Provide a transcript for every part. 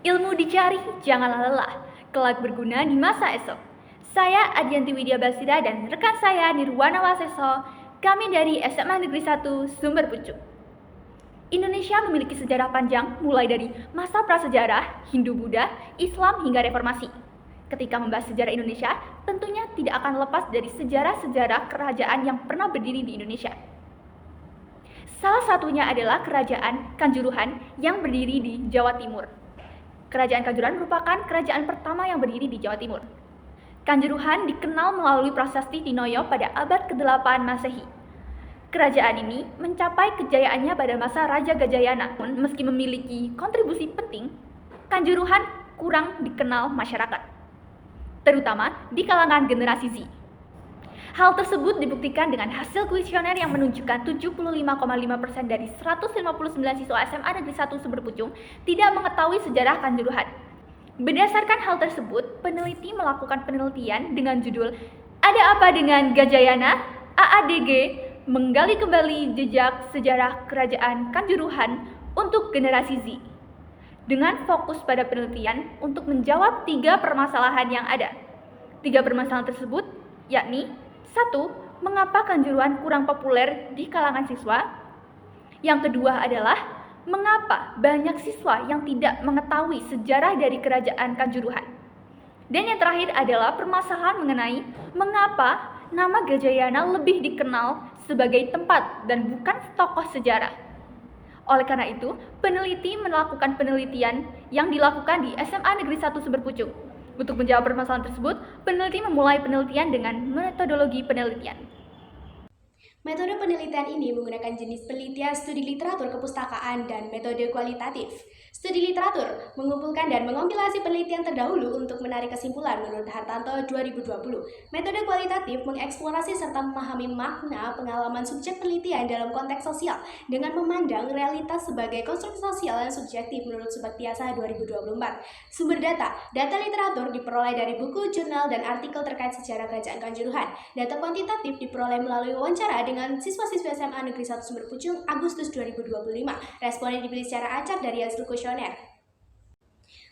Ilmu dicari, janganlah lelah, kelak berguna di masa esok. Saya Adianti Widya Basira dan rekan saya Nirwana Waseso, kami dari SMA Negeri 1 Sumber Pucuk. Indonesia memiliki sejarah panjang mulai dari masa prasejarah, Hindu-Buddha, Islam hingga reformasi. Ketika membahas sejarah Indonesia, tentunya tidak akan lepas dari sejarah-sejarah kerajaan yang pernah berdiri di Indonesia. Salah satunya adalah Kerajaan Kanjuruhan yang berdiri di Jawa Timur. Kerajaan Kanjuruhan merupakan kerajaan pertama yang berdiri di Jawa Timur. Kanjuruhan dikenal melalui prasasti Tinoyo pada abad ke-8 Masehi. Kerajaan ini mencapai kejayaannya pada masa Raja Gajayana. Meski memiliki kontribusi penting, Kanjuruhan kurang dikenal masyarakat, terutama di kalangan generasi Z. Hal tersebut dibuktikan dengan hasil kuesioner yang menunjukkan 75,5% dari 159 siswa SMA Negeri 1 Sumber Pucuk tidak mengetahui sejarah Kanjuruhan. Berdasarkan hal tersebut, peneliti melakukan penelitian dengan judul "Ada Apa Dengan Gajayana?" AADG menggali kembali jejak sejarah Kerajaan Kanjuruhan untuk generasi Z. Dengan fokus pada penelitian untuk menjawab 3 permasalahan yang ada. 3 permasalahan tersebut yakni 1. Mengapa Kanjuruhan kurang populer di kalangan siswa? Yang kedua adalah mengapa banyak siswa yang tidak mengetahui sejarah dari Kerajaan Kanjuruhan? Dan yang terakhir adalah permasalahan mengenai mengapa nama Gajayana lebih dikenal sebagai tempat dan bukan tokoh sejarah. Oleh karena itu, peneliti melakukan penelitian yang dilakukan di SMA Negeri 1 Sumber Pucuk. Untuk menjawab permasalahan tersebut, peneliti memulai penelitian dengan metodologi penelitian. Metode penelitian ini menggunakan jenis penelitian studi literatur kepustakaan dan metode kualitatif. Studi literatur mengumpulkan dan mengompilasi penelitian terdahulu untuk menarik kesimpulan menurut Hartanto 2020. Metode kualitatif mengeksplorasi serta memahami makna pengalaman subjek penelitian dalam konteks sosial dengan memandang realitas sebagai konstruksi sosial yang subjektif menurut Subaktiasa 2024. Sumber data. Data literatur diperoleh dari buku, jurnal, dan artikel terkait sejarah Kerajaan Kanjuruhan. Data kuantitatif diperoleh melalui wawancara dengan siswa-siswa SMA Negeri 1 Sumber Pucuk Agustus 2025. Responnya dipilih secara acak dari hasil kuesioner.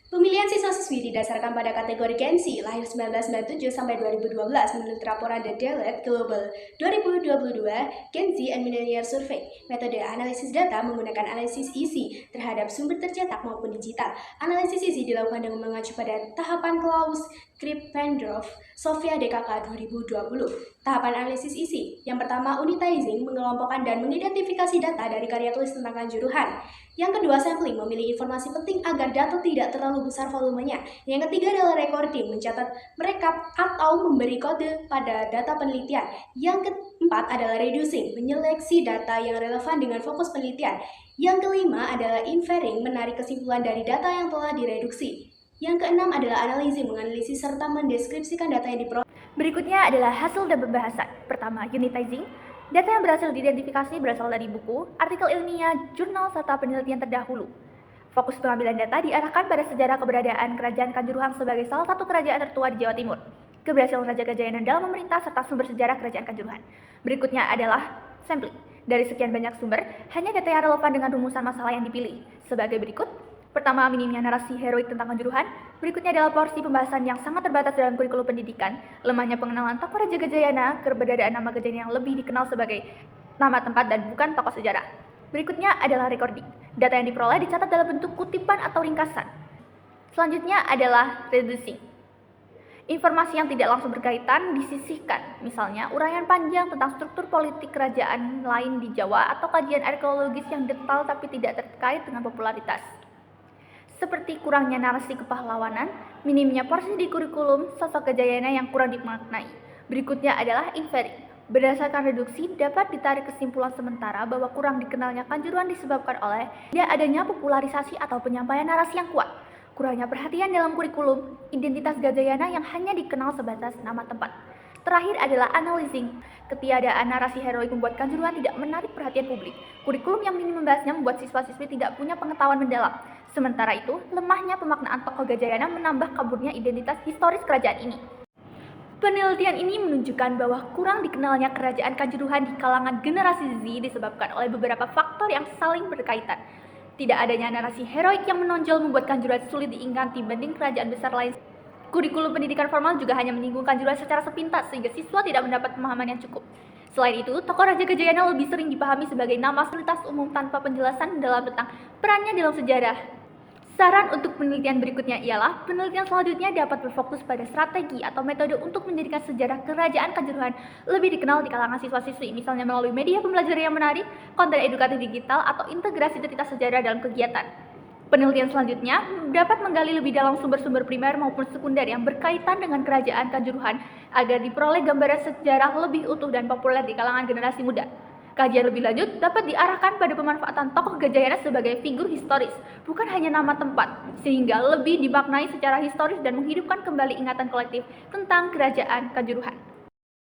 Pemilihan siswa-siswi didasarkan pada kategori Gen Z lahir 1997 sampai 2012 menurut laporan The Deloitte Global 2022 Gen Z and Millennial Survey. Metode analisis data menggunakan analisis isi terhadap sumber tercetak maupun digital. Analisis isi dilakukan dengan mengacu pada tahapan Klaus Krippendorff Sofia DKK 2020. Tahapan analisis isi. Yang pertama, unitizing, mengelompokkan dan mengidentifikasi data dari karya tulis tentang Kanjuruhan. Yang kedua, sampling, memilih informasi penting agar data tidak terlalu besar volumenya. Yang ketiga adalah recording, mencatat, merekap, atau memberi kode pada data penelitian. Yang keempat adalah reducing, menyeleksi data yang relevan dengan fokus penelitian. Yang kelima adalah inferring, menarik kesimpulan dari data yang telah direduksi. Yang keenam adalah analyzing, menganalisis serta mendeskripsikan data yang diperoleh. Berikutnya adalah hasil dan pembahasan. Pertama, unitizing. Data yang berhasil diidentifikasi berasal dari buku, artikel ilmiah, jurnal, serta penelitian terdahulu. Fokus pengambilan data diarahkan pada sejarah keberadaan Kerajaan Kanjuruhan sebagai salah satu kerajaan tertua di Jawa Timur, keberhasilan Raja Gajayana dalam memerintah, serta sumber sejarah Kerajaan Kanjuruhan. Berikutnya adalah sampling. Dari sekian banyak sumber, hanya data yang relevan dengan rumusan masalah yang dipilih. Sebagai berikut. Pertama, minimnya narasi heroik tentang Kanjuruhan. Berikutnya adalah porsi pembahasan yang sangat terbatas dalam kurikulum pendidikan. Lemahnya pengenalan tokoh Raja Gajayana, keberadaan nama Gajayana yang lebih dikenal sebagai nama tempat dan bukan tokoh sejarah. Berikutnya adalah recording. Data yang diperoleh dicatat dalam bentuk kutipan atau ringkasan. Selanjutnya adalah reducing. Informasi yang tidak langsung berkaitan disisihkan, misalnya uraian panjang tentang struktur politik kerajaan lain di Jawa atau kajian arkeologis yang detail tapi tidak terkait dengan popularitas. Seperti kurangnya narasi kepahlawanan, minimnya porsi di kurikulum, sosok Gajayana yang kurang dimaknai. Berikutnya adalah inferring. Berdasarkan reduksi, dapat ditarik kesimpulan sementara bahwa kurang dikenalnya Kanjuruhan disebabkan oleh tidak adanya popularisasi atau penyampaian narasi yang kuat, kurangnya perhatian dalam kurikulum, identitas Gajayana yang hanya dikenal sebatas nama tempat. Terakhir adalah analyzing. Ketiadaan narasi heroik membuat Kanjuruhan tidak menarik perhatian publik. Kurikulum yang minim membahasnya membuat siswa-siswi tidak punya pengetahuan mendalam. Sementara itu, lemahnya pemaknaan tokoh Gajayana menambah kaburnya identitas historis kerajaan ini. Penelitian ini menunjukkan bahwa kurang dikenalnya Kerajaan Kanjuruhan di kalangan generasi Z disebabkan oleh beberapa faktor yang saling berkaitan. Tidak adanya narasi heroik yang menonjol membuat Kanjuruhan sulit diingat dibanding kerajaan besar lain. Kurikulum pendidikan formal juga hanya menyinggung Kanjuruhan secara sepintas sehingga siswa tidak mendapat pemahaman yang cukup. Selain itu, tokoh Raja Gajayana lebih sering dipahami sebagai nama fasilitas umum tanpa penjelasan dalam tentang perannya dalam sejarah. Saran untuk penelitian berikutnya ialah penelitian selanjutnya dapat berfokus pada strategi atau metode untuk menjadikan sejarah kerajaan Kanjuruhan lebih dikenal di kalangan siswa-siswi, misalnya melalui media pembelajaran yang menarik, konten edukatif digital, atau integrasi cerita sejarah dalam kegiatan. Penelitian selanjutnya dapat menggali lebih dalam sumber-sumber primer maupun sekunder yang berkaitan dengan kerajaan Kanjuruhan agar diperoleh gambaran sejarah lebih utuh dan populer di kalangan generasi muda. Kajian lebih lanjut dapat diarahkan pada pemanfaatan tokoh Gajayana sebagai figur historis, bukan hanya nama tempat, sehingga lebih dimaknai secara historis dan menghidupkan kembali ingatan kolektif tentang kerajaan Kanjuruhan.